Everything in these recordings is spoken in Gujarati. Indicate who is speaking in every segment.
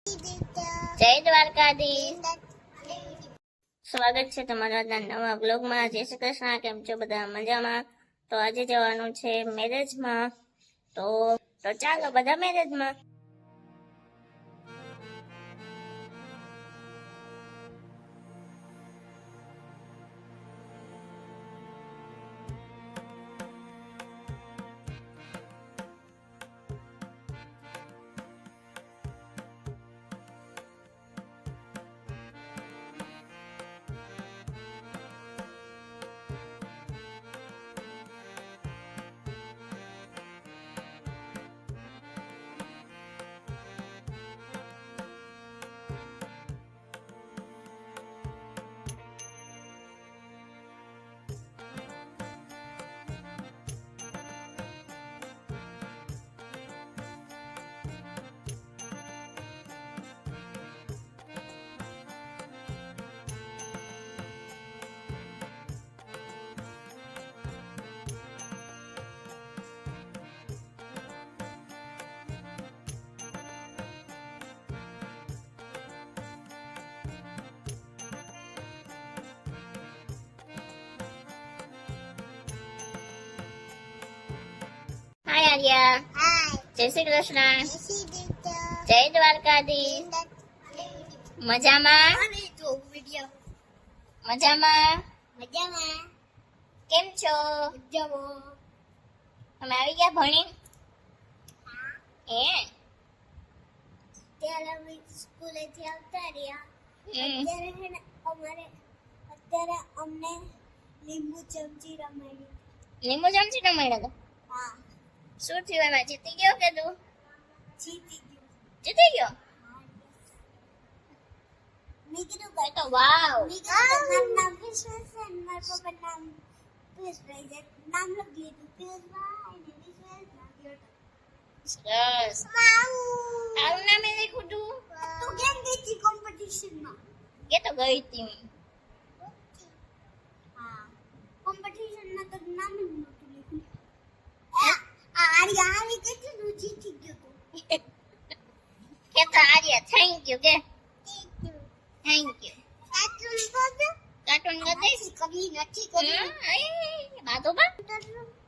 Speaker 1: જય દ્વારકાધીશ. સ્વાગત છે તમારા નવા બ્લોગમાં. જય શ્રી કૃષ્ણ. કેમ છો બધા? મજામાં? તો આજે જવાનું છે મેરેજમાં, તો ચાલો બધા મેરેજમાં. હાય આર્યા. જય શ્રી કૃષ્ણ. જય દ્વારકાધીશ. મજામાં? મજામાં? કેમ છો? તમે આવી ગયા ભણી?
Speaker 2: ત્યારે અમે સ્કૂલેથી આવતા રહ્યા. અત્યારે અમને લીંબુ ચમચી રમાડી.
Speaker 1: લીંબુ ચમચી રમાડ્યા હતા?
Speaker 2: હા,
Speaker 1: શું થયું એમાં? જીતી ગયો કે તું?
Speaker 2: જીતી ગયો.
Speaker 1: જીતી ગયો?
Speaker 2: મેં કીધું
Speaker 1: તો વાવ.
Speaker 2: મારું નામ વિશ્વાસ છે અને મારા પપ્પાનું નામ પિયુષભાઈ છે. નામ લખી લીધું પિયુષભાઈ ને વિશ્વાસ લખ્યો હતો.
Speaker 1: સરસ. તારું નામ એ લખ્યું તું?
Speaker 2: તું કેમ ગઈ હતી કોમ્પિટિશનમાં?
Speaker 1: કે તો ગઈ હતી હું.
Speaker 2: હા, કોમ્પિટિશનમાં તો નામ જ નહોતું લખ્યું. આર્યા આવી ગઈ હતી ને હું જીતી ગયો હતો.
Speaker 1: કે તો આર્યા થેન્ક યુ કે થેન્ક યુ. કાર્ટૂન કરી દઈશ.
Speaker 2: કદી નથી કર્યું.
Speaker 1: બાતો બા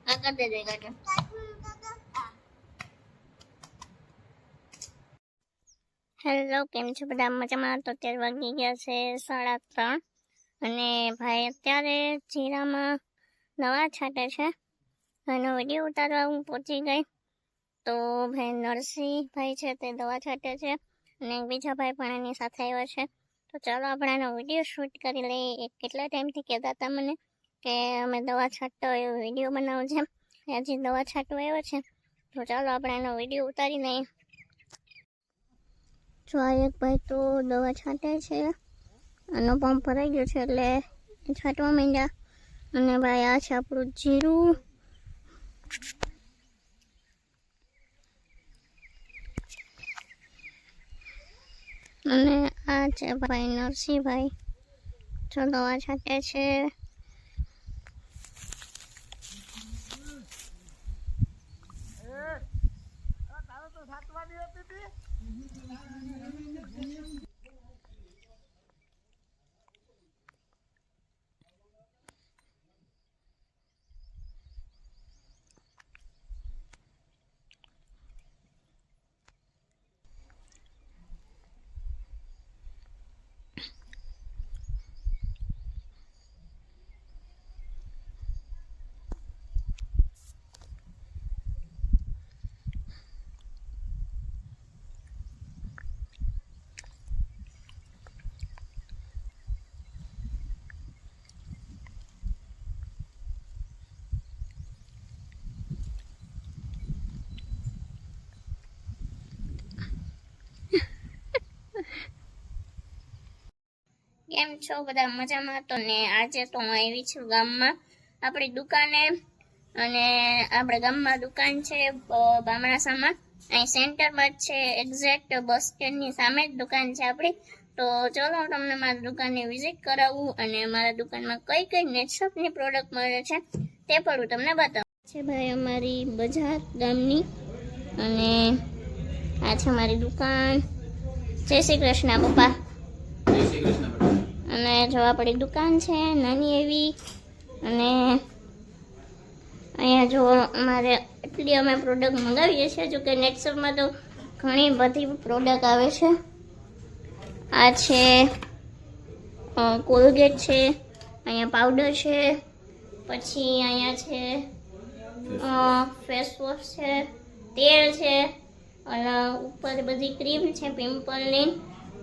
Speaker 1: હા કરી દેજે કાર્ટૂન. હેલો, કેમ છો બધા? મજામાં? તો અત્યારે વાગી ગયા છે 3:30 અને ભાઈ અત્યારે જીરામાં દવા છાંટે છે. એનો વિડીયો ઉતારવા હું પહોંચી ગઈ. તો ભાઈ નરસિંહ ભાઈ છે તે દવા છાંટે છે અને બીજા ભાઈ પણ એની સાથે આવ્યા છે. તો ચાલો આપણે એનો વિડીયો શૂટ કરી લઈએ. એ કેટલા ટાઈમથી કહેતા હતા મને કે અમે દવા છાંટતો એવો વિડીયો બનાવો છે. હજી દવા છાંટવા આવ્યો છે, તો ચાલો આપણે એનો વિડીયો ઉતારી લઈએ. જો આ એક ભાઈ તો દવા છાંટે છે, આનો પંપ ભરાઈ ગયો છે એટલે છાંટવા માંડ્યા. અને ભાઈ આ છે આપણું જીરું. અને આ છે ભાઈ નરસિંહભાઈ, જો દવા છાંટે છે. કેમ છો બધા? મજામાં? તો ને આજે તો હું આવી છું ગામમાં આપણી દુકાને. અને આપણે ગામમાં દુકાન છે બામણાસામાં, અહીં સેન્ટરમાં જ છે, એક્ઝેક્ટ બસ સ્ટેન્ડની સામે જ દુકાન છે આપણી. તો ચલો હું તમને મારી દુકાનની વિઝિટ કરાવું અને મારા દુકાનમાં કઈ કઈ નેટશોપની પ્રોડક્ટ મળે છે તે પણ હું તમને બતાવું. છે ભાઈ અમારી બજાર ગામની અને આ છે મારી દુકાન. જય શ્રી કૃષ્ણ પપ્પા.
Speaker 3: જય શ્રી કૃષ્ણ બેટા.
Speaker 1: અને જો આપણી દુકાન છે નાની એવી, અને અહીંયા જો અમારે એટલી અમે પ્રોડક્ટ મંગાવીએ છીએ. જો કે નેટસપમાં તો ઘણી બધી પ્રોડક્ટ આવે છે. આ છે કોલગેટ છે, અહીંયા પાવડર છે, પછી અહીંયા છે ફેસ વોશ છે, તેલ છે, અને ઉપર બધી ક્રીમ છે પિમ્પલની,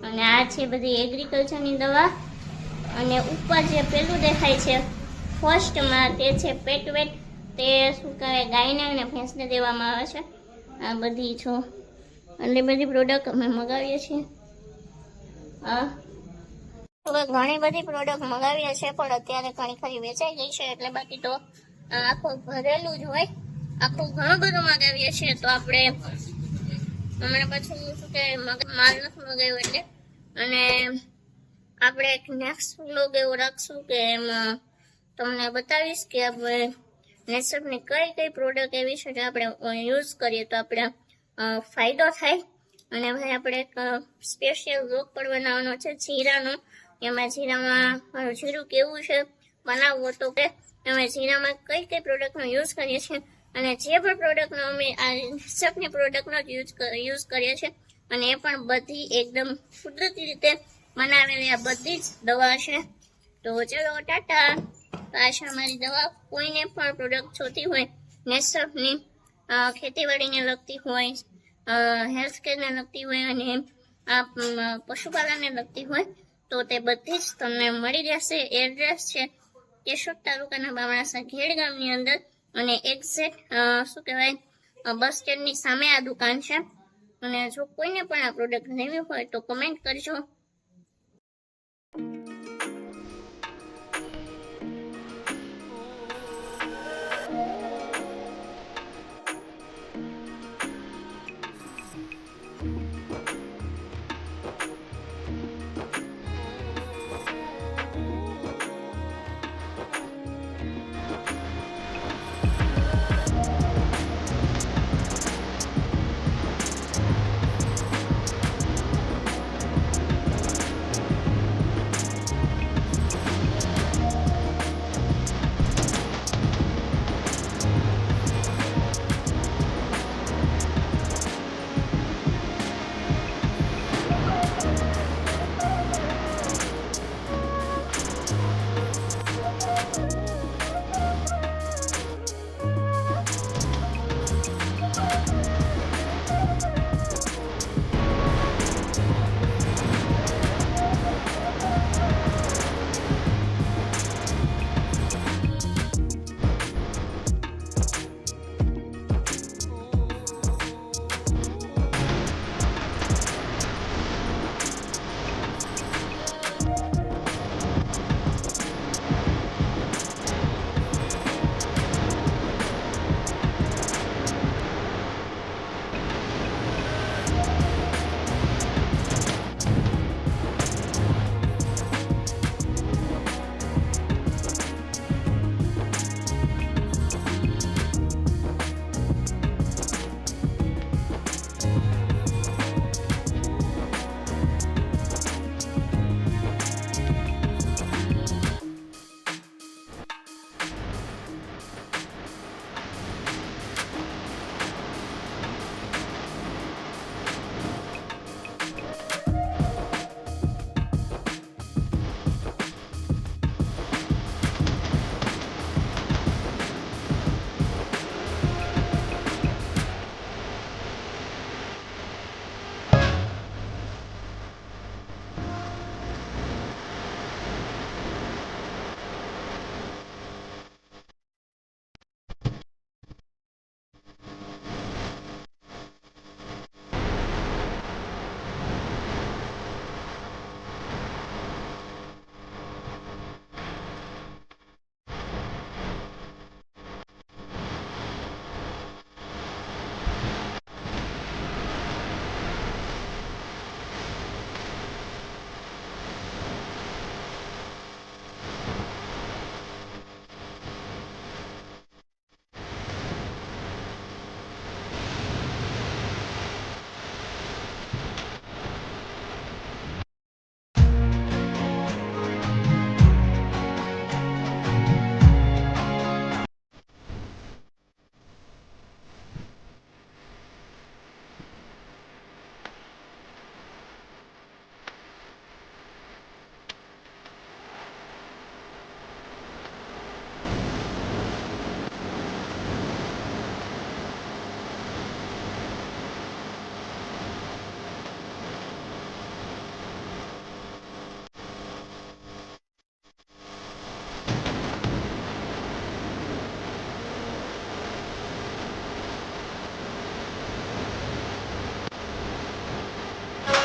Speaker 1: અને આ છે બધી એગ્રીકલ્ચરની દવા, અને ઉપર જે પેલું દેખાય છે ફર્સ્ટમાં તે છે પેટવેટ, તે શું કહેવાય ગાયને અને ભેંસને દેવામાં આવે છે. આ બધી જો એટલે બધી પ્રોડક્ટ અમે મગાવીએ છીએ. હવે ઘણી બધી પ્રોડક્ટ મગાવીએ છીએ, પણ અત્યારે ઘણી ખરી વેચાઈ ગઈ છે, એટલે બાકી તો આખું ભરેલું જ હોય. આખું ઘણું બધું મગાવીએ છીએ. તો આપણે હમણાં પાછું શું કે માલ નથી મગાવ્યો એટલે, અને આપણે એક નેક્સ્ટ વ્લોગ એવો રાખશું કે એમાં તમને બતાવીશ કે આપણે નેટસપની કઈ કઈ પ્રોડક્ટ એવી છે જે આપણે યુઝ કરીએ તો આપણે ફાયદો થાય. અને ભાઈ આપણે એક સ્પેશિયલ વ્લોગ પણ બનાવવાનો છે જીરાનો. એમાં જીરામાં જીરું કેવું છે બનાવવું, તો કે અમે જીરામાં કઈ કઈ પ્રોડક્ટનો યુઝ કરીએ છીએ, અને જે પણ પ્રોડક્ટનો અમે આ નેટસપની પ્રોડક્ટનો જ યુઝ કરીએ છીએ, અને એ પણ બધી એકદમ કુદરતી રીતે બનાવેલી આ બધી જ દવા છે. તો ચલો ટાટા. આ છે અમારી દવા. કોઈને પણ પ્રોડક્ટ જોતી હોય નેટસપની, ખેતીવાડીને લગતી હોય, હેલ્થ કેરને લગતી હોય, અને પશુપાલનને લગતી હોય, તો તે બધી જ તમને મળી રહેશે. એડ્રેસ છે કેશોદ તાલુકાના બામણાસા ઘેડ ગામની અંદર, અને એક્ઝેક્ટ શું કહેવાય બસ સ્ટેન્ડની સામે આ દુકાન છે. અને જો કોઈને પણ આ પ્રોડક્ટ લેવી હોય તો કમેન્ટ કરજો.